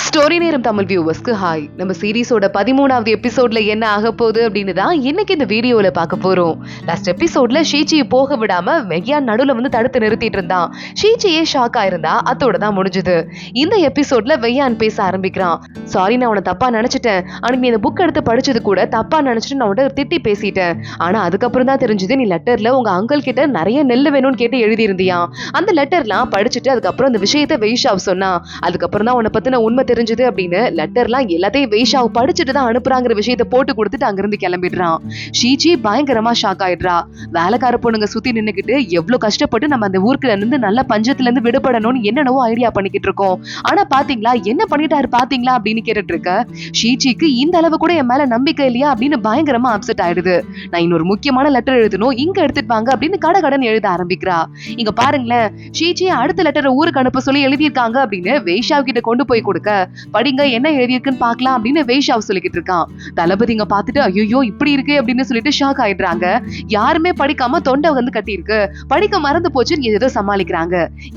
Story நேரம் Tamil வியூவர்ஸ்க்கு hi. நம்ம சீரிஸோட 13வது எபிசோட்ல என்ன ஆக போகுது அப்படின்னு தான் இன்னைக்கு இந்த வீடியோல பார்க்க போறோம். லாஸ்ட் எபிசோட்ல ஷீச்சியை போக விடாம வெய்யான் நடுவுல வந்து தடுத்து நிறுத்திட்டு இருந்தான். ஷீச்சியே ஷாக் ஆயிருந்தா. அதோட தான் முடிஞ்சது. இந்த எபிசோட்ல வெய்யான் பேச ஆரம்பிக்கிறான். சாரி, நான் உன்னை தப்பா நினைச்சிட்டேன். அன்னைக்கு நீ இந்த புக் எடுத்து படிச்சது கூட தப்பா நினைச்சிட்டு நான் உன்னை திட்டி பேசிட்டேன். ஆனா அதுக்கப்புறம் தான் தெரிஞ்சது நீ லெட்டர்ல உங்க அங்கிள் கிட்ட நிறைய நெல் வேணும்னு கேட்டு எழுதி இருந்தியா. அந்த லெட்டர்லாம் படிச்சுட்டு அதுக்கப்புறம் அந்த விஷயத்த வெய்ஷாவ் சொன்னா. அதுக்கப்புறம் தான் உன்னை பத்தின உண்மை தெரிஞ்சது அப்படின்னு லெட்டர்லாம் எல்லாத்தையும் வெய்ஷாவ் படிச்சுட்டு தான் அனுப்புறாங்கிற விஷயத்தை போட்டு கொடுத்துட்டு அங்கிருந்து கிளம்பிடுறான். ஷீச்சி பயங்கரமா ஷாக் ஆயிடுறா. வேலைக்கார பொண்ணுங்க சுத்தி நின்னுக்கிட்டு எவ்வளவு கஷ்டப்பட்டு நம்ம அந்த ஊருக்குல இருந்து நல்ல பஞ்சத்துல இருந்து விடுபடணும்னு என்னென்னவோ ஐடியா பண்ணிக்கிட்டு இருக்கோம். ஆனா பாத்தீங்களா என்ன பண்ணிட்டாரு பாத்தீங்களா அப்படின்னு கேட்டுட்டு இருக்க. ஷீச்சிக்கு இந்த அளவு கூட என் மேல நம்பிக்கை இல்லையா அப்படின்னு பயங்கரமா அப்செட் ஆயிடுது. நான் இன்னொரு முக்கியமான லெட்டர் எழுதணும், இங்க எடுத்துட்டு வாங்க அப்படின்னு கடகடன் எழுத ஆரம்பிக்கிறா. இங்க பாருங்களேன், ஷீச்சி அடுத்த லெட்டரை ஊருக்கு அனுப்ப சொல்லி எழுதியிருக்காங்க அப்படின்னு வெய்ஷாவ் கிட்ட கொண்டு போய் கொடுக்க, படிங்க என்ன எழுதியிருக்குன்னு பாக்கலாம் அப்படின்னு வெய்ஷாவ் சொல்லிக்கிட்டு இருக்கான். தளபதிங்க பார்த்துட்டு ஐயோ இப்படி இருக்கு அப்படின்னு சொல்லிட்டு ஷாக் ஆயிடுறாங்க. யாருமே படிக்காம தொண்டை வந்து கட்டி இருக்கு, படிக்க மறந்து போச்சுன்னு ஏதோ சமாளிக்கிறாங்க.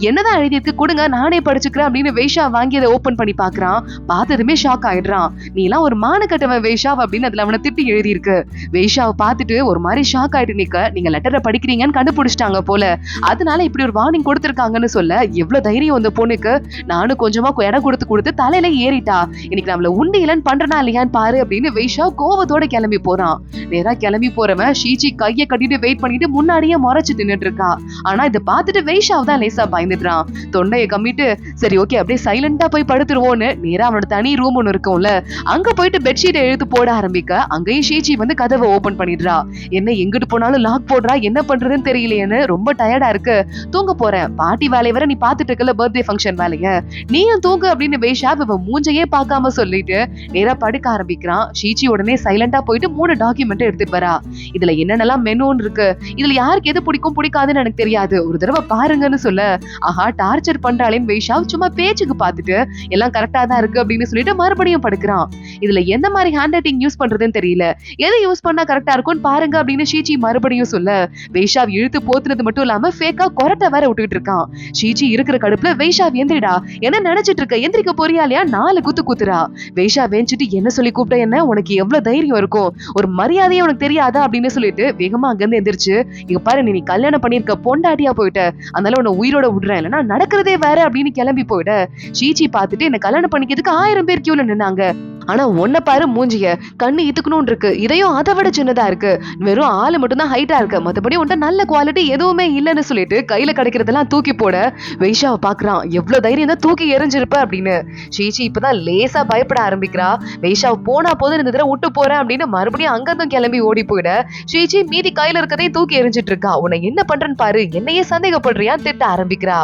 என்னதான் எழுதியிருக்கு கொடுங்க நானே படிச்சுக்கிறேன் அப்படின்னு வெய்ஷாவ் வாங்கி அதை ஓபன் பண்ணி பாக்குறான். பார்த்ததுமே ஷாக் ஆயிடுறான். நீ எல்லாம் ஒரு மான கட்டவன் வெய்ஷாவ் அப்படின்னு அதுல அவனை திட்டி எழுதியிருக்கு. வெய்ஷாவ் பார்த்துட்டு ஒரு மாதிரி ஷாக் ஆயிட்டு நிக்க, நீங்க லெட்டரை படிக்கிறீங்கன்னு கண்டுபிடிச்சிட்டாங்க போல, அதனால இப்படி ஒரு வார்னிங் கொடுத்திருக்காங்கன்னு சொல்ல எவ்வளவு தைரியம் அந்த பொண்ணுக்கு. நானும் கொஞ்சமா இடம் கொடுத்து தலையில ஏறிட்டா, இன்னைக்கு நம்மள உண்டியலன் பண்றனா இல்லையான்னு பாரு அப்படின்னு வெய்ஷாவ் கோவத்தோட கிளம்பி போறான். நேரா கிளம்பி போறவன் ஷீச்சி கையை கட்டிட்டு வெயிட் பண்ணிட்டு முன்னாடியே முறைச்சு தின்னுட்டு இருக்கா. ஆனா இதை பார்த்துட்டு வெய்ஷாவ் தான் லேசா பயந்துடுறான். தொண்டையை கம்மிட்டு சரி ஓகே அப்படியே சைலண்டா போய் படுத்துருவோன்னு நேரா அவனோட தனி ரூம் ஒண்ணு இருக்கும்ல, அங்க போயிட்டு பெட்ஷீட் எழுத்து போட ஆரம்பிக்க அங்கேயும் ஷீச்சி வந்து கதவை ஓபன் பண்ணிடுறா. என்ன எங்கிட்டு போனாலும் லாக் போடுறா, என்ன பண்றதுன்னு தெரியலையேன்னு ரொம்ப டயர்டா இருக்கு, தூங்க போறேன், பாட்டி வேலையை வர நீ பாத்துட்டு இருக்கல பர்த்டே ஃபங்க்ஷன் வேலைய, நீயும் தூங்கு அப்படின்னு வெய்ஷாவ் இவன் மூஞ்சையே பார்க்காம சொல்லிட்டு நேரா படுக்க ஆரம்பிக்கிறான். ஷீச்சி உடனே சைலண்டா போயிட்டு 3 டாக்குமெண்ட் எடுத்துட்டு வரா. இதுல என்னென்னலாம் மெனுன்னு இருக்கு, இதுல யாருக்கு எது பிடிக்கும் பிடிக்காதுன்னு எனக்கு தெரியாது, ஒரு தடவை பாருங்கன்னு சொல்ல, ஆஹா டார்ச்சர் பண்றாளேன்னு வெய்ஷாவ் சும்மா பேச்சுக்கு பார்த்துட்டு எல்லாம் கரெக்டா தான் இருக்கு அப்படின்னு சொல்லிட்டு மறுபடியும் படுக்கிறான். இதுல எந்த மாதிரி ஹேண்ட் ரைட்டிங் யூஸ் பண்றதுன்னு தெரியல, எது யூஸ் பண்ணா கரெக்டா இருக்கும்னு பாருங்க அப்படின்னு ஷீச்சி மறுபடியும் சொல்ல, வெய்ஷாவ் இழுத்து போத்துனது மட்டும் இல்லாம ஃபேக்கா கொரட்டை வேற விட்டுக்கிட்டு இருக்கான். ஷீச்சி இருக்கிற கடுப்புல வெய்ஷாவ் எந்திரிடா, என்ன நினைச்சிட்டு இருக்க, எந்திரிக்க போறியா இல்லையா, 4 குத்து குத்துறா. வேஷா வேஞ்சிட்டு என்ன சொல்லி கூப்பிட்ட, என்ன உனக்கு எவ்வளவு தைரியம் இருக்கும், ஒரு மரியாதையே உனக்கு தெரியாதா அப்படின்னு சொல்லிட்டு வேகமா அங்கிருந்து எந்திரிச்சு, இங்க பாரு நீ கல்யாணம் பண்ணிருக்க பொண்டாட்டியா போயிட்ட, அதனால உன்னை உயிரோட விடுறேன் இல்லைன்னா நடக்கிறதே வேற அப்படின்னு கிளம்பி போயிட. ஷீச்சி பார்த்துட்டு என்ன கல்யாணம் பண்ணிக்கிறதுக்கு 1000 பேர் கியூல நின்னாங்க, ஆனா உன்னை பாரு மூஞ்சிய, கண்ணு இத்துக்கணும் இருக்கு, இதையும் அதை விட சின்னதா இருக்கு, வெறும் ஆளு மட்டும் தான் ஹைட்டா இருக்கு, மத்தபடி உன்ட்ட நல்ல குவாலிட்டி எதுவுமே இல்லைன்னு சொல்லிட்டு கையில கிடைக்கிறதெல்லாம் தூக்கி போட வெய்ஷாவை பாக்குறான். எவ்வளவு தைரியம் தான் தூக்கி எரிஞ்சிருப்ப அப்படின்னு. ஷீச்சி இப்பதான் லேசா பயப்பட ஆரம்பிக்கிறா. வெய்ஷாவ் போனா போது இந்த தடவை விட்டு போறேன் அப்படின்னு மறுபடியும் அங்கதான் கிளம்பி ஓடி போயிட, ஷீச்சி மீதி கையில இருக்கதையும் தூக்கி எரிஞ்சிட்டு இருக்கா. உன்னை என்ன பண்றேன்னு பாரு, என்னையே சந்தேகப்படுறியா திட்ட ஆரம்பிக்கிறா.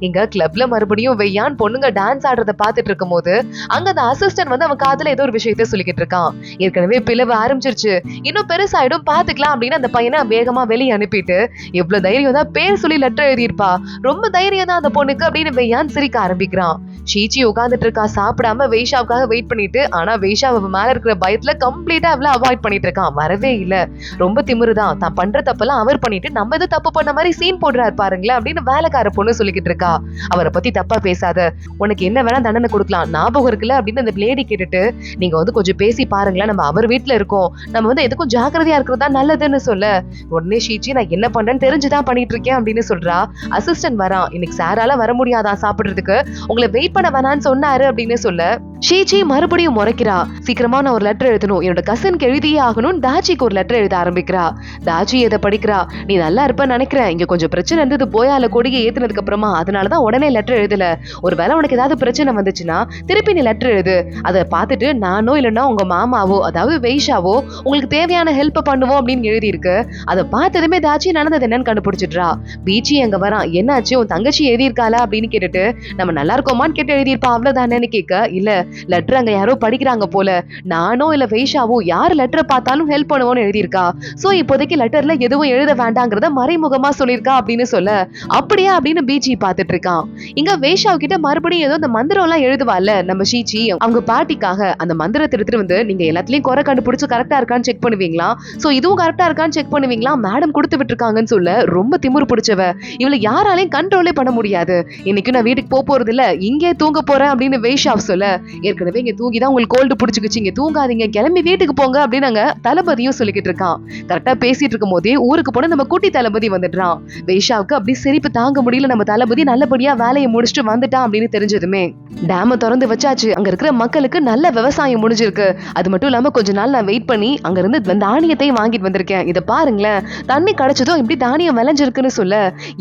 இங்க கிளப்ல மறுபடியும் வெய்யான் பொண்ணுங்க டான்ஸ் ஆடுறத பாத்துட்டு இருக்கும் போது அங்க அந்த அசிஸ்டன்ட் வந்து அவன் காதுல ஏதோ ஒரு விஷயத்த சொல்லிக்கிட்டு இருக்கான். ஏற்கனவே பிளவு ஆரம்பிச்சிருச்சு, இன்னும் பெருசாயிடும் பாத்துக்கலாம் அப்படின்னு அந்த பையனை வேகமா வெளியே அனுப்பிட்டு, எவ்வளவு தைரியம் தான் பேர் சொல்லி லெட்டர் எழுதியிருப்பா, ரொம்ப தைரியம் தான் அந்த பொண்ணுக்கு அப்படின்னு வெய்யான் சிரிக்க ஆரம்பிக்கிறான். ஷீச்சி உட்கார்ந்துட்டு இருக்கா சாப்பிடாம வெய்ஷாவுக்காக வெயிட் பண்ணிட்டு. ஆனா வெய்ஷாவ் மேல இருக்கிற பயத்துல கம்ப்ளீட்டா அவளை அவாய்ட் பண்ணிட்டு இருக்கான், வரவே இல்ல. ரொம்ப திமிருதான், தான் பண்ற தப்பெல்லாம் அவர் பண்ணிட்டு நம்ம எது தப்பு பண்ண மாதிரி சீன் போடுறாரு பாருங்களேன் அப்படின்னு வேலைக்கார பொண்ணு சொல்லிக்கிட்டு இருக்கா. அவரை பத்தி தப்பா பேசாத, உனக்கு என்ன வேணா தண்டனை கொடுக்கலாம் ஞாபகம் இருக்குல்ல அப்படின்னு அந்த லேடி கேட்டுட்டு, நீங்க வந்து கொஞ்சம் பேசி பாருங்களேன், நம்ம அவர் வீட்டுல இருக்கோம், நம்ம வந்து எதுக்கும் ஜாக்கிரதையா இருக்கிறதா நல்லதுன்னு சொல்ல, உடனே ஷீச்சி நான் என்ன பண்றேன்னு தெரிஞ்சுதான் பண்ணிட்டு இருக்கேன் அப்படின்னு சொல்றா. அசிஸ்டன்ட் வரான், இன்னைக்கு சாரால வர முடியாதான் சாப்பிடுறதுக்கு, உங்களை வெயிட் பண்ண வேணான்னு சொன்னாரு அப்படின்னு சொல்ல, ஷீச்சி மறுபடியும் முறைக்கிறா. சீக்கிரமா நான் ஒரு லெட்டர் எழுதணும், என்னோட கசனுக்கு எழுதியே ஆகணும். தாச்சிக்கு ஒரு லெட்டர் எழுத ஆரம்பிக்கிறா. தாச்சி இதை படிக்கிறா. நீ நல்லா இருப்பேன்னு நினைக்கிறேன், இங்க கொஞ்சம் பிரச்சனை இருந்தது போயால கொடியை ஏத்துனதுக்கு அப்புறமா, அதனாலதான் உடனே லெட்டர் எழுதல. ஒருவேளை உனக்கு ஏதாவது பிரச்சனை வந்துச்சுன்னா திருப்பி நீ லெட்டர் எழுது, அதை பார்த்துட்டு நானோ இல்லைன்னா உங்க மாமாவோ அதாவது வெய்ஷாவோ உங்களுக்கு தேவையான ஹெல்ப் பண்ணுவோம் அப்படின்னு எழுதி இருக்கு. அதை பார்த்ததுமே தாச்சி நடந்தது என்னன்னு கண்டுபிடிச்சிடுறா. பீச்சி அங்க வரான். என்னாச்சு, உன் தங்கச்சி எழுதியிருக்காளா அப்படின்னு கேட்டுட்டு, நம்ம நல்லா இருக்கோமான்னு கேட்டு எழுதியிருப்பா அவ்வளவுதானேன்னு கேட்க, இல்ல லெட்டர் அங்க யாரோ படிக்கிறாங்க போல, நானோ இல்ல வெய்ஷாவோ யார் லெட்டரை பார்த்தாலும் ஹெல்ப் பண்ணுவோம்னு எழுதியிருக்கா, சோ இப்போதைக்கு லெட்டர்ல எதுவும் எழுத வேண்டாங்கிறத மறைமுகமா சொல்லியிருக்கா அப்படின்னு சொல்ல, அப்படியா அப்படின்னு பீச்சி பார்த்துட்டு இருக்கான். இங்க வெய்ஷாவ் கிட்ட மறுபடியும் ஏதோ அந்த மந்திரம் எல்லாம் எழுதுவாள்ல நம்ம ஷீச்சி, அவங்க பாட்டிக்காக அந்த மந்திரத்தை எடுத்துட்டு வந்து நீங்க எல்லாத்துலயும் குறை கண்டுபிடிச்சு கரெக்டா இருக்கான்னு செக் பண்ணுவீங்களா, சோ இதுவும் கரெக்டா இருக்கான்னு செக் பண்ணுவீங்களா, மேடம் கொடுத்து விட்டுருக்காங்கன்னு சொல்ல ரொம்ப திமிரு பிடிச்சவ, இவளை யாராலையும் கண்ட்ரோலே பண்ண முடியாது. இன்னைக்கு நான் வீட்டுக்கு போறது இல்ல, இங்கே இங்கேயே தூங்க போறேன் அப்படின்னு வைஷாவ் சொல்ல, ஏற்கனவே இங்க தூங்கிதான் உங்களுக்கு கோல்டு பிடிச்சிக்கிச்சு, இங்க தூங்காதீங்க, கிளம்பி வீட்டுக்கு போங்க அப்படின்னு அங்க தளபதியும் சொல்லிக்கிட்டு இருக்கான். கரெக்டா பேசிட்டு இருக்கும் போதே ஊருக்கு போன நம்ம குட்டி தளபதி வந்துடுறான். வைஷாவுக்கு அப்படி சிரிப்பு தாங்க முடியல. நம்ம தளபதி நல்லபடியா வேலையை முடிச்சுட்டு வந்துட்டான் அப்படின்னு தெரிஞ்சதுமே டேம திறந்து வச்சாச்சு. அங்க இருக்கிற மக்களுக்கு நல்ல விவசாயம் முடிஞ்சிருக்கு. அது மட்டும் இல்லாம கொஞ்ச நாள் நான் வெயிட் பண்ணி அங்க இருந்து தானியத்தையும் வாங்கிட்டு வந்திருக்கேன். இதை பாருங்களேன், தண்ணி கிடைச்சதும் இப்படி தானியம் விளைஞ்சிருக்குன்னு சொல்ல,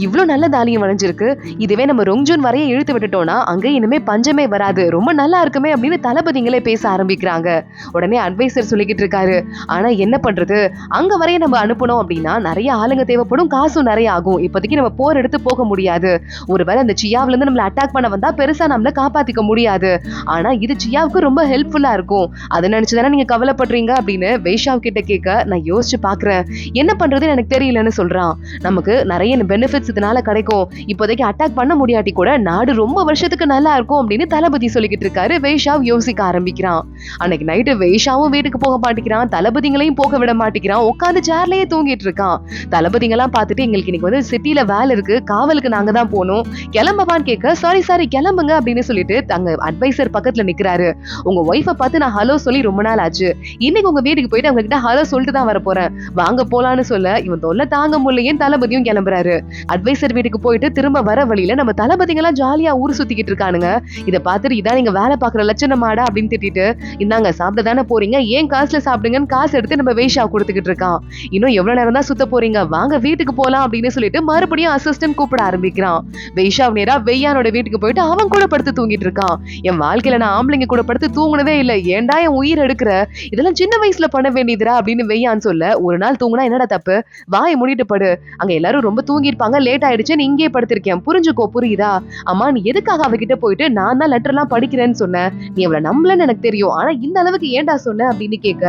இவ்வளவு நல்ல தானியம் விளைஞ்சிருக்கு, இதுவே நம்ம ரொங்ஜூன் வரைய இழுத்து விட்டுட்டோம்னா அங்க இனிமே பஞ்சமே வராது, ரொம்ப நல்லா இருக்குமே அப்படின்னு தளபதிங்களே பேச ஆரம்பிக்கிறாங்க. உடனே அட்வைசர் சொல்லிக்கிட்டு இருக்காரு, ஆனா என்ன பண்றது, அங்க வரைய நம்ம அனுப்பணும் அப்படின்னா நிறைய ஆளுங்க தேவைப்படும், காசும் நிறைய ஆகும், இப்போதைக்கு நம்ம போர் எடுத்து போக முடியாது, ஒருவேளை அந்த சியாவில இருந்து நம்மள அட்டாக் பண்ண வந்தா பெருசா நம்மள காப்பாத்திக்க முடியாது, ஆனா இது சியாவுக்கு ரொம்ப ஹெல்ப்ஃபுல்லா இருக்கும், அதை நினைச்சுதானே நீங்க கவலைப்படுறீங்க அப்படின்னு வைஷாவ் கிட்ட கேட்க, நான் யோசிச்சு பாக்குறேன், என்ன பண்றதுன்னு எனக்கு தெரியலன்னு சொல்றான். நமக்கு நிறைய பெனிஃபிட்ஸ் இதனால கிடைக்கும், இப்போதைக்கு அட்டாக் பண்ண முடியாட்டி கூட நாடு ரொம்ப வருஷத்துக்கு நல்லா இருக்கும் அப்படின்னு தளபதி சொல்லிக்கிட்டு இருக்காரு. வைஷாவ் யோசிக்க ஆரம்பிக்கிறான். அன்னைக்கு நைட்டு வைஷாவும் வீட்டுக்கு போக மாட்டேங்கிறான், தளபதிங்களையும் போக விட மாட்டேங்கிறான், உட்காந்து சேர்லயே தூங்கிட்டு இருக்கான். தளபதிங்கெல்லாம் பார்த்துட்டு, எங்களுக்கு இன்னைக்கு வந்து சிட்டில வேலை இருக்கு, காவலுக்கு நாங்க தான் போகணும், கிளம்பவான்னு கேட்க, சாரி கிளம்புங்க அப்படின்னு சொல்லிட்டு தங்க அட்வைசர் பக்கத்துல நிக்கிறாரு. உங்க ஒய்ஃபை பார்த்து நான் ஹலோ சொல்லி ரொம்ப நாள் ஆச்சு, இன்னைக்கு உங்க வீட்டுக்கு போயிட்டு அவங்க கிட்ட ஹலோ சொல்லிட்டு தான் வர போறேன், வாங்க போலான்னு சொல்ல, இவன் தொல்லை தாங்க முடியலையே தளபதியும் கிளம்புறாரு. அட்வைசர் வீட்டுக்கு போயிட்டு திரும்ப வர வழியில நம்ம தளபதிங்கெல்லாம் ஜாலியா ஊர் சுத்திக்கிட்டு இருக்கானுங்க. இதை பார்த்துட்டு, இதான் நீங்க வேலை பாக்குற லட்சணமாடா அப்படின்னு திட்டிட்டு, இந்தாங்க சாப்பிட தானே போறீங்க, ஏன் காசுல சாப்பிடுங்கன்னு காசு எடுத்து நம்ம வைஷா கொடுத்துக்கிட்டு இருக்கான். இன்னும் எவ்வளவு நேரம் தான் சுத்த போறீங்க, வாங்க வீட்டுக்கு போலாம் அப்படின்னு சொல்லிட்டு மறுபடியும் அசிஸ்டன்ட் கூப்பிட ஆரம்பிக்கிறான். வைஷாவ் நேரா வெய்யானோட வீட்டுக்கு போயிட்டு அவன் கூட படுத்து தூங்கிட்டு இருக்கான். என் வாழ்க்கையில நான் ஆம்பளைங்க கூட படுத்து தூங்குனதே இல்ல, ஏன்டா என் உயிர் எடுக்கிற, இதெல்லாம் சின்ன வயசுல பண்ண வேண்டியதுடா அப்படின்னு வெய்யான்னு சொல்ல, ஒரு நாள் தூங்குனா என்னடா தப்பு, வாயை மூடிட்டு படு, அங்க எல்லாரும் ரொம்ப தூங்கி இருப்பாங்க, லேட் ஆயிடுச்சு, நீ இங்கே படுத்திருக்கேன், புரிஞ்சுக்கோ, புரியுதா, அம்மா நீ எதுக்காக அவகிட்ட போயிட்டு நான் தான் லெட்டர் எல்லாம் படிக்கிறேன்னு சொன்னேன், நீ அவளை நம்பலன்னு எனக்கு தெரியும், ஆனா இந்த அளவுக்கு ஏன்டா சொன்ன அப்படின்னு கேட்க,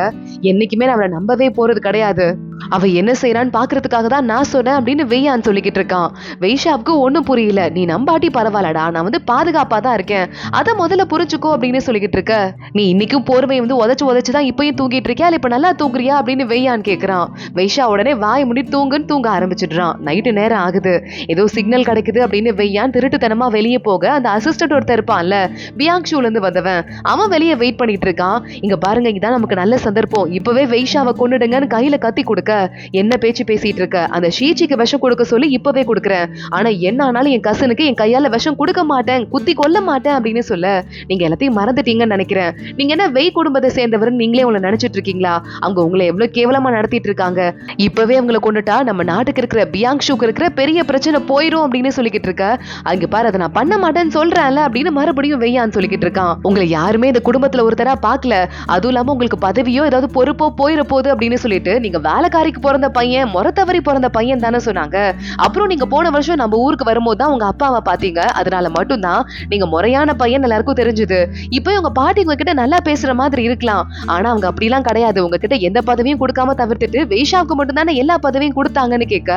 என்னைக்குமே நான் அவளை நம்பவே போறது கிடையாது, அவ என்ன செய்யறான்னு பாக்குறதுக்காக தான் நான் சொன்னேன் அப்படின்னு வெய்யான்னு சொல்லிக்கிட்டு இருக்கான். வைஷாவுக்கு ஒண்ணும் புரியல, நீ நம்பாட்டி பரவாயில்லடா, நான் வந்து பாதுகாப்பா தான் இருக்கேன், அத முதல்ல புரிஞ்சுக்கோ அப்படின்னு சொல்லிக்கிட்டு இருக்க, நீ இன்னைக்கும் போர்வை வந்து உதச்சுதான் இப்பயும் தூங்கிட்டு இருக்கியா, இப்ப நல்லா தூங்குறியா அப்படின்னு வெய்யான்னு கேக்குறான். வைஷா உடனே வாய் முடி தூங்குன்னு தூங்க ஆரம்பிச்சிடுறான். நைட்டு நேரம் ஆகுது, ஏதோ சிக்னல் கிடைக்குது அப்படின்னு வெய்யான் திருட்டுத்தனமா வெளியே போக, அந்த அசிஸ்டன்ட் ஒருத்தர் இருப்பான்ல, பியாங்ஷூல இருந்து வந்தவன், அவன் வெளியே வெயிட் பண்ணிட்டு இருக்கான். இங்க பாருங்க, இதான் நமக்கு நல்ல சந்தர்ப்பம், இப்பவே வைஷாவை கொன்னுடுங்கன்னு கையில கத்தி கொடுக்க, என்ன பேச்சு பேசிட்டு இருக்க, அந்த ஷீச்சிக்கு விஷம் கொடுக்க சொல்லி இப்பவே கொடுக்குறேன், ஆனா என்ன ஆனாலும் என் கசனுக்கு என் கையால விஷம் கொடுக்க மாட்டேன், குத்தி கொல்ல மாட்டேன் அப்படின்னு சொல்ல, நீங்க எல்லாத்தையும் மறந்துட்டீங்கன்னு நினைக்கிறேன், நீங்க என்ன வெய் குடும்பத்தை சேர்ந்தவர் நீங்களே உங்களை நினைச்சிட்டு இருக்கீங்களா, அவங்க உங்களை எவ்வளவு கேவலமா நடத்திட்டு இருக்காங்க, இப்பவே அவங்களை கொண்டுட்டா நம்ம நாட்டுக்கு இருக்கிற பியாங்ஷுக்கு இருக்கிற பெரிய பிரச்சனை போயிரும் அப்படின்னு சொல்லிக்கிட்டு இருக்க, அங்க பாரு அதை நான் பண்ண மாட்டேன்னு சொல்றேன்ல அப்படின்னு மறுபடியும் வெய்யான்னு சொல்லிக்கிட்டு இருக்கான். உங்களை யாருமே இந்த குடும்பத்துல ஒருத்தரா பாக்கல, அதுவும் இல்லாம உங்களுக்கு பதவியோ ஏதாவது பொறுப்போ போயிட போகுது அப்படின்னு சொல்லிட்டு, நீங்க வேலைக்காரிக்கு பிறந்த பையன், முறை தவறி பிறந்த பையன் தானே சொன்னாங்க, அப்புறம் நீங்க போன வருஷம் நம்ம ஊருக்கு வரும்போது தான் உங்க அப்பாவை பாத்தீங்க, அதனால மட்டும்தான் நீங்க முறையான பையன் எல்லாருக்கும் தெரிஞ்சது, இப்போ உங்க பாட்டி உங்ககிட்ட நல்லா பேசுற மாதிரி இருக்கலாம், ஆனா அவங்க அப்படிலாம் கிடையாது, உங்ககிட்ட எந்த பதவியும் கொடுக்காம தவிர்த்துட்டு வைஷாவுக்கு மட்டும் தானே எல்லா பதவியும் கொடுத்தாங்கன்னு கேட்க,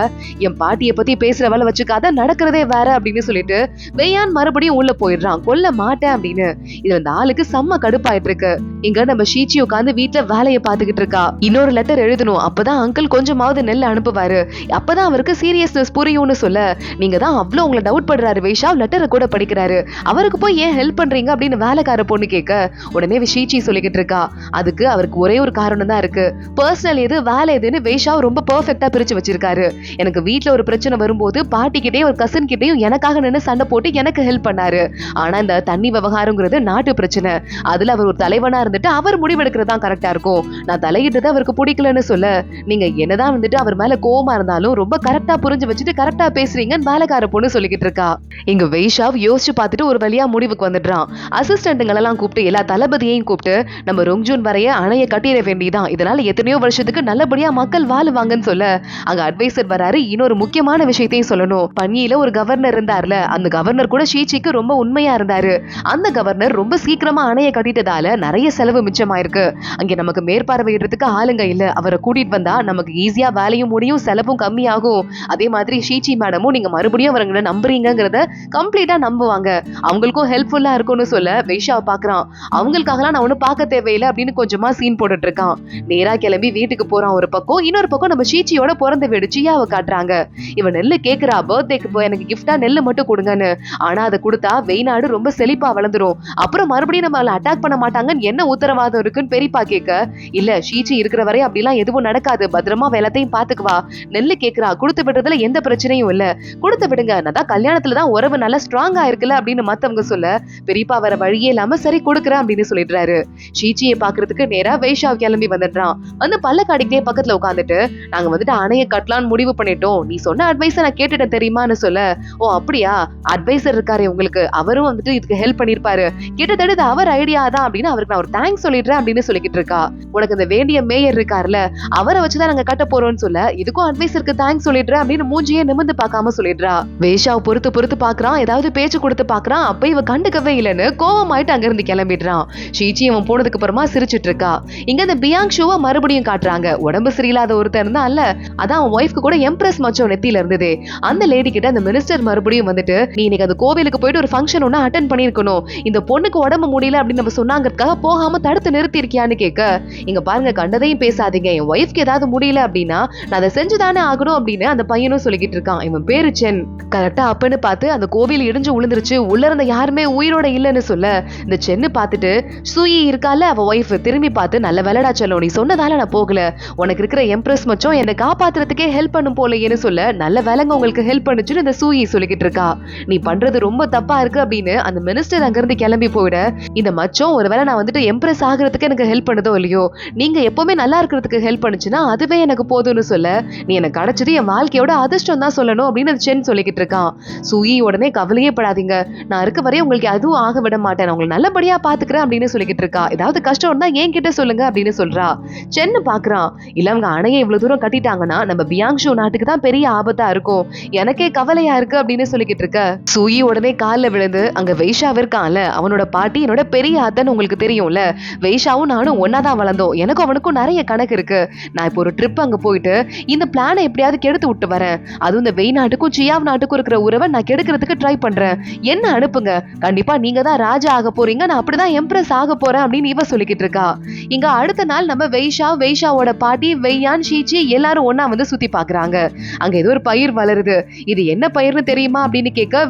என் பாட்டியை பத்தி பேசுற வேலை வச்சுக்காத, நடக்கிறதே வேற அப்படின்னு சொல்லிட்டு வெய்யான் மறுபடியும் உள்ள போயிடுறான், கொல்ல மாட்டேன் அப்படின்னு. இது அந்த ஆளுக்கு செம்ம கடுப்பாயிட்டு இருக்கு. இங்க நம்ம ஷீச்சி உட்காந்து வீட்டுல வேலையை பாத்துக்கிட்டு இருக்கா. இன்னொரு லெட்டர் எழுதணும், அப்பதான் அங்கிள் கொஞ்சமாவது நெல் அனுப்புவாரு, அப்பதான் அவருக்கு சீரியஸ்னஸ் புரியும்னு சொல்ல, நீங்க தான் அவ்வளவு உங்களை டவுட் பண்றாரு வைஷா, லெட்டரை கூட படிக்கிறாரு, அவருக்கு போய் ஏன் ஹெல்ப் பண்றீங்க அப்படின்னு வேலைக்கார பொண்ணு கேட்க, உடனே ஷீச்சி சொல்லிக்கிட்டு இருக்கா, அதுக்கு அவருக்கு ஒரே ஒரு காரணம் தான் இருக்கு, பர்சனல் எது வேலை எதுன்னு வைஷா ரொம்ப பெர்ஃபெக்ட்டா பிரிச்சு வச்சிருக்காரு, எனக்கு வீட்டுல ஒரு பிரச்சனை வரும்போது பாட்டி கிட்டையும் ஒரு கசின் கிட்டையும் எனக்காக நின்று சண்டை போட்டு எனக்கு ஹெல்ப் பண்ணாரு, ஆனா இந்த தண்ணி விவகாரங்கிறது நாட்டு பிரச்சனை, அதுல அவர் ஒரு தலைவனா இருந்துட்டு அவர் முடிவெடுக்கிறது தான் கரெக்டா இருக்கும், நான் தலையிட்டது அவருக்கு பிடிக்கலன்னு சொல்ல, நீங்க என்னதான் வந்துட்டு அவர் மேல கோவமா இருந்தாலும் ரொம்ப கரெக்டா புரிஞ்சு வச்சுட்டு கரெக்டா பேசுறீங்கன்னு வேலைக்கார பொண்ணு சொல்லிக்கிட்டு இருக்கா. இங்க வைஷாவ் யோசிச்சு பார்த்துட்டு ஒரு வழியா முடிவுக்கு வந்துடுறான். அசிஸ்டன்ட்டுங்களெல்லாம் கூப்பிட்டு எல்லா தளபதியையும் கூப்பிட்டு, நம்ம ரொங்ஜூன் வரைய அணைய கட்டிட வேண்டியதான், இதனால எத்தனையோ வருஷத்துக்கு நல்லபடியா மக்கள் வாழுவாங்கன்னு சொல்ல, அங்க அட்வைசர் வராரு. இன்னொரு முக்கியமான விஷயத்தையும் சொல்லணும், பணியில ஒரு கவர்னர் இருந்தார்ல, அந்த கவர்னர் கூட ஷீச்சிக்கு ரொம்ப உண்மையா இருந்தாரு, அந்த கவர்னர் ரொம்ப சீக்கிரமா அணைய கட்டிட்டதால நிறைய செலவு மிச்சமாயிருக்கு, அங்க நமக்கு மேற்பார்வையிடுறதுக்கு ஆளுங்க இல்ல, அவரை கூட்டிட்டு வந்தா நமக்கு ஈஸியா வேலையும் முடியும், செலவும் கம்மியாகும். அதே மாதிரி ஷீச்சி மேடமும் நீங்க மறுபடியும் அவங்கள நம்புறீங்கிறத கம்ப்ளீட்டா நம்புவாங்க. அவங்களுக்கும் ஹெல்ப்ஃபுல்லா இருக்கும்னு சொல்ல வைஷாவை பாக்குறான். அவங்களுக்காகலாம் நான் ஒண்ணு பார்க்க தேவையில்லை அப்படின்னு கொஞ்சமா சீன் போட்டுட்டு இருக்கான். நேரா கிளம்பி வீட்டுக்கு போறான். ஒரு பக்கம் இன்னொரு பக்கம் நம்ம ஷீச்சியோட பிறந்த வீடு சியாவை காட்டுறாங்க. இவன் நெல்லு கேக்குறா, பர்த்டேக்கு போய் எனக்கு கிஃப்டா நெல்லு மட்டும் கொடுங்கன்னு. ஆனா அதை கொடுத்தா வெய்நாடு ரொம்ப செழிப்பா வளர்ந்துரும், அப்புறம் மறுபடியும் நம்ம அட்டாக் பண்ண மாட்டாங்கன்னு என்ன உத்தரவாதம் இருக்குன்னு பெரியப்பா கேட்க, இல்ல ஷீச்சி இருக்கிற வரை அப்படிலாம் எதுவும் நடக்காது, பத்திரமா எல்லாத்தையும் பாத்துக்குவா. நெல்லு கேக்குறா, கொடுத்து விடுறதுல எந்த பிரச்சனையும் இல்ல, கொடுத்து விடுங்க, நான் கல்யாணத்துலதான் உறவு நல்லா ஸ்ட்ராங்கா இருக்குல்ல அப்படின்னு மத்தவங்க சொல்ல, பெரியப்பா வர வழியே இல்லாம சரி கொடுக்குறேன் அப்படின்னு சொல்லிடுறாரு. ஷீச்சியை பாக்குறதுக்கு நேரா வைஷாவ் கிளம்பி வந்துடுறான். வந்து பல்ல காடிக்கிட்டே பக்கத்துல உட்காந்துட்டு, நாங்க வந்துட்டு அணைய கட்டலான்னு முடிவு பண்ணிட்டோம், நீ சொன்ன அட்வைஸ நான் கேட்டுட்டேன் தெரியுமான்னு சொல்ல, ஓ அப்படியா, அட்வைசர் இருக்காரு உங்களுக்கு, அவரும் வந்துட்டு இதுக்கு ஹெல்ப் பண்ணிருப்பாரு, கிட்டத்தட்ட அவர் ஐடியா தான் அப்படின்னு அவருக்கு நான் ஒரு தேங்க்ஸ் சொல்லிடுறேன் அப்படின்னு சொல்லிக்கிட்டு இருக்கா. உனக்கு இந்த வேண்டிய மேயர் இருக்காருல்ல, அவரை வச்சுதான் நாங்க கட்ட போறோம்னு சொல்ல, இதுக்கும் அட்வைசருக்கு தேங்க்ஸ் சொல்லிடுறேன் அப்படின்னு மூஞ்சியே நிமிந்து பார்க்காம சொல்லிடுறா. வேஷாவ் பொறுத்து பாக்குறான், ஏதாவது பேச்சு கொடுத்து பாக்குறான். அப்ப இவ கண்டுக்கவே இல்லைன்னு கோவமாயிட்டு அங்க இருந்து கிளம்பிடுறான். ஷீச்சி அவன் போனதுக்கு அப்புறமா சிரிச்சிட்டு இருக்கா. இங்க இந்த பியாங்ஷுவை மறுபடியும் காட்டுறாங்க. உடம்பு சரியில்லாத ஒருத்தர் இருந்தா அல்ல, அதான் அவன் ஒய்ஃப்க்கு கூட எம்ப்ரஸ் மச்சம் நெத்தியில இருந்தது. அந்த லேடி கிட்ட அந்த மினிஸ்டர் மறுபடியும் வந்துட்டு, நீ இன்னைக்கு அந்த கோவிலுக்கு போயிட்டு ஒரு ஃபங்க்ஷன் ஒண்ணு அட்டென்ட் பண்ணிருக்கணும், இந்த பொண்ணுக்கு உடம்பு முடியல அப்படின்னு நம்ம சொன்னாங்கிறதுக்காக போகாம தடுத்து நிறுத்தி இருக்கியான்னு கேட்க, இங்க பாருங்க கண்டதையும் பேசாதீங்க, என் ஒய்ஃப்க்கு ஏதாவது முடியல அப்படின்னா நான் அதை செஞ்சுதானே ஆகணும் அப்படின்னு அந்த பையனும் சொல்லிக்கிட்டு இருக்கான். இவன் பேரு சென். கரெக்டா அப்பன்னு பார்த்து அந்த கோவில் இடிஞ்சு விழுந்துருச்சு, உள்ள இருந்த யாருமே உயிரோட இல்லன்னு சொல்ல, இந்த சென்னு பார்த்துட்டு சூயி இருக்கால அவ ஒய்ஃப் திரும்பி பார்த்து, நல்ல வேலைடா செல்லம், நீ சொன்னதால நான் போகல, உனக்கு இருக்கிற எம்ப்ரஸ் மச்சம் என்னை காப்பாத்துறதுக்கே ஹெல்ப் பண்ணும் போலயேன்னு சொல்ல, நல்ல வேலைங்க உங்களுக்கு ஹெல்ப் பண்ணுச்சுன்னு இந்த சூயி சொல்லிக்கிட்டு இருக்கா. நீ பண்றது ரொம்ப தப்பா இருக்கு அப்படின்னு அந்த மினிஸ்டர் அங்க இருந்து கிளம்பி போயிட, இந்த மச்சம் ஒருவேளை நான் வந்துட்டு எம்ப்ரஸ் ஆகுறதுக்கு எனக்கு ஹெல்ப் பண்ணுதோ இல்லையோ, நீங்க எப்பவுமே நல்லா இருக்கிறதுக்கு ஹெல்ப் பண்ணுச்சுன்னா அதுவே எனக்கு போதும்னு சொல்ல, நீ எனக்கு கிடைச்சது என் வாழ்க்கையோட அதிர்ஷ்டம் தான் சொல்லணும் அப்படின்னு சென் சொல்லிக்கிட்டு இருக்கான். சூயி உடனே கவலையே படாதீங்க, நான் இருக்க வரையும் உங்களுக்கு அதுவும் ஆக விட மாட்டேன், நான் உங்களை நல்லபடியா பாத்துக்கிறேன் அப்படின்னு சொல்லிக்கிட்டு இருக்கா. ஏதாவது கஷ்டம் இருந்தா ஏன் கிட்ட சொல்லுங்க அப்படின்னு சொல்றா. சென்னு பாக்குறான், இல்ல அவங்க அணையை இவ்வளவு தூரம் கட்டிட்டாங்கன்னா நம்ம பியாங்ஷு நாட்டுக்கு தான் பெரிய ஆபத்தா இருக்கும், எனக்கே கவலையா இருக்கு அப்படின்னு சொல்லிக்கிட்டு இருக்க. சூயி உடனே கால்ல விழுந்து, அங்க வைஷாவ் இருக்கான்ல அவனோட பாட்டி என்னோட பெரிய அத்தன் உங்களுக்கு தெரியும்ல, வைஷாவும் நானும் ஒன்னாதான் வளர்ந்தோம், எனக்கும் அவனுக்கும் நிறைய கணக்கு இருக்கு, நான் இப்போ ஒரு ட்ரிப் அங்க போயிட்டு இந்த பிளானை எப்படியாவது கெடுத்து விட்டு வரேன், அதுவும் இந்த வெய் நாட்டுக்கும் சியாவ் நாட்டுக்கும் இருக்கிற உறவை நான் கெடுக்கிறதுக்கு ட்ரை பண்றேன், என்ன அனுப்புங்க, கண்டிப்பா நீங்க தான் ராஜா ஆக போறீங்க, நான் அப்படிதான் எம்ப்ரஸ் ஆக போறேன் அப்படின்னு இவ சொல்லிக்கிட்டு இருக்கா. இங்க அடுத்த நாள் நம்ம வைஷாவோட பாட்டி வெய்யான் ஷீச்சி எல்லாரும் ஒன்னா வந்து சுத்தி பாக்குறாங்க. அங்க ஏதோ ஒரு பயிர் வளருது, இது என்ன பயிர்னு தெரியுமா அப்படின்னு கேட்க,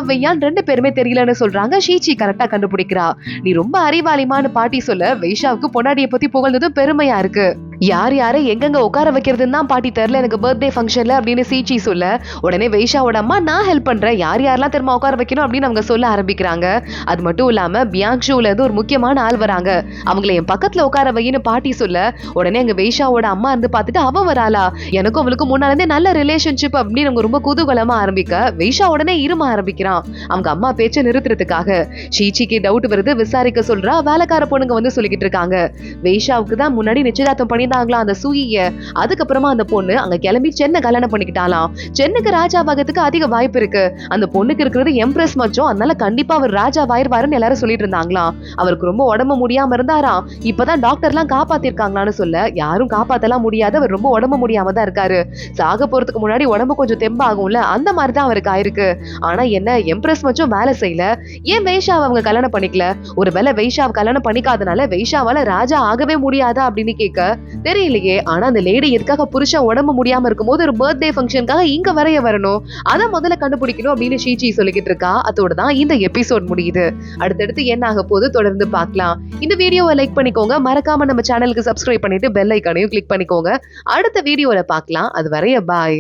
வெய்யான் ரெண்டு பேருமே தெரியலன்னு சொல்றாங்க. ஷீச்சி கரெக்டா கண்டுபிடிக்கிறா. நீ ரொம்ப அறிவாளிமான்னு பாட்டி சொல்ல, வைஷாவுக்கு பொண்டாட்டியை பத்தி புகழ்ந்ததும் பெருமையா இருக்கு. யார் யாரை எங்கெங்க உட்கார வைக்கிறதுன்னு தான் பாட்டி தெரியல எனக்கு பர்த்டே ஃபங்க்ஷன்ல அப்படின்னு சீச்சி சொல்ல, உடனே வைஷாவோட அம்மா நான் ஹெல்ப் பண்றேன், யார் யாரெல்லாம் திரும்ப உட்கார வைக்கணும் அப்படின்னு அவங்க சொல்ல ஆரம்பிக்கிறாங்க. அது மட்டும் இல்லாம பியாங்ஷுல இருந்து ஒரு முக்கியமான ஆள் வராங்க, அவங்கள என் பக்கத்துல உட்கார வைன்னு பாட்டி சொல்ல, உடனே அங்க வைஷாவோட அம்மா இருந்து பார்த்துட்டு அவ வராளா, எனக்கும் அவளுக்கும் முன்னால இருந்தே நல்ல ரிலேஷன்ஷிப் அப்படின்னு அவங்க ரொம்ப குதூகலமா ஆரம்பிக்க, வைஷா உடனே இரும ஆரம்பிக்கிறான் அவங்க அம்மா பேச்ச நிறுத்துறதுக்காக. ஷீச்சிக்கு டவுட் வருது, விசாரிக்க சொல்றா. வேலைக்கார பொண்ணுங்க வந்து சொல்லிக்கிட்டு இருக்காங்க, வைஷாவுக்கு தான் முன்னாடி நிச்சயதார்த்தம் பண்ணிதாங்களா அந்த சூயிய, அதுக்கப்புறமா அந்த பொண்ணு அங்க கிளம்பி சென்னை கல்யாணம் பண்ணிக்கிட்டாலாம், சென்னுக்கு ராஜாவாகிறதுக்கு அதிக வாய்ப்பு இருக்கு, அந்த பொண்ணுக்கு இருக்கிறது எம்ப்ரஸ் மச்சம், அதனால கண்டிப்பா அவர் ராஜா வாயிருவாருன்னு எல்லாரும் சொல்லிட்டு இருந்தாங்களாம். அவருக்கு ரொம்ப உடம்பு முடியாம இருந்தாராம், இப்பதான் டாக்டர்லாம் காப்பாத்திருக்காங்களான்னு சொல்ல, யாரும் காப்பாத்தலாம் முடியாது, அவர் ரொம்ப உடம்பு முடியாம தான் இருக்காரு, சாக போறதுக்கு முன்னாடி உடம்பு கொஞ்சம் தெம்பாகும்ல அந்த மாதிரிதான் அவருக்கு ஆயிருக்கு, ஆனா என்ன எம்ப்ரஸ் மச்சம் வேலை செய்யல, ஏன் வைஷாவை அவங்க கல்யாணம் பண்ணிக்கல, ஒருவேளை வைஷாவை கல்யாணம் பண்ணிக்காதனால வைஷாவால ராஜா ஆகவே முடியாதா அப்படின்னு கேட்க, தெரியலையே, ஆனா அந்த லேடி எதுக்காக புருஷன் உடம்பு முடியாம இருக்கும்போது ஒரு பர்த்டே ஃபங்க்ஷனுக்காக இங்க வரைய வரணும், அத முதல்ல கண்டுபிடிக்கணும் அப்படின்னு ஷீச்சி சொல்லிக்கிட்டு இருக்கா. அதோட தான் இந்த எபிசோட் முடியுது. அடுத்தடுத்து என்ன ஆக போது தொடர்ந்து பார்க்கலாம். இந்த வீடியோவை லைக் பண்ணிக்கோங்க, மறக்காம நம்ம சேனலுக்கு சப்ஸ்கிரைப் பண்ணிட்டு பெல் ஐகானையும் கிளிக் பண்ணிக்கோங்க. அடுத்த வீடியோல பார்க்கலாம். அது வரைய பாய்.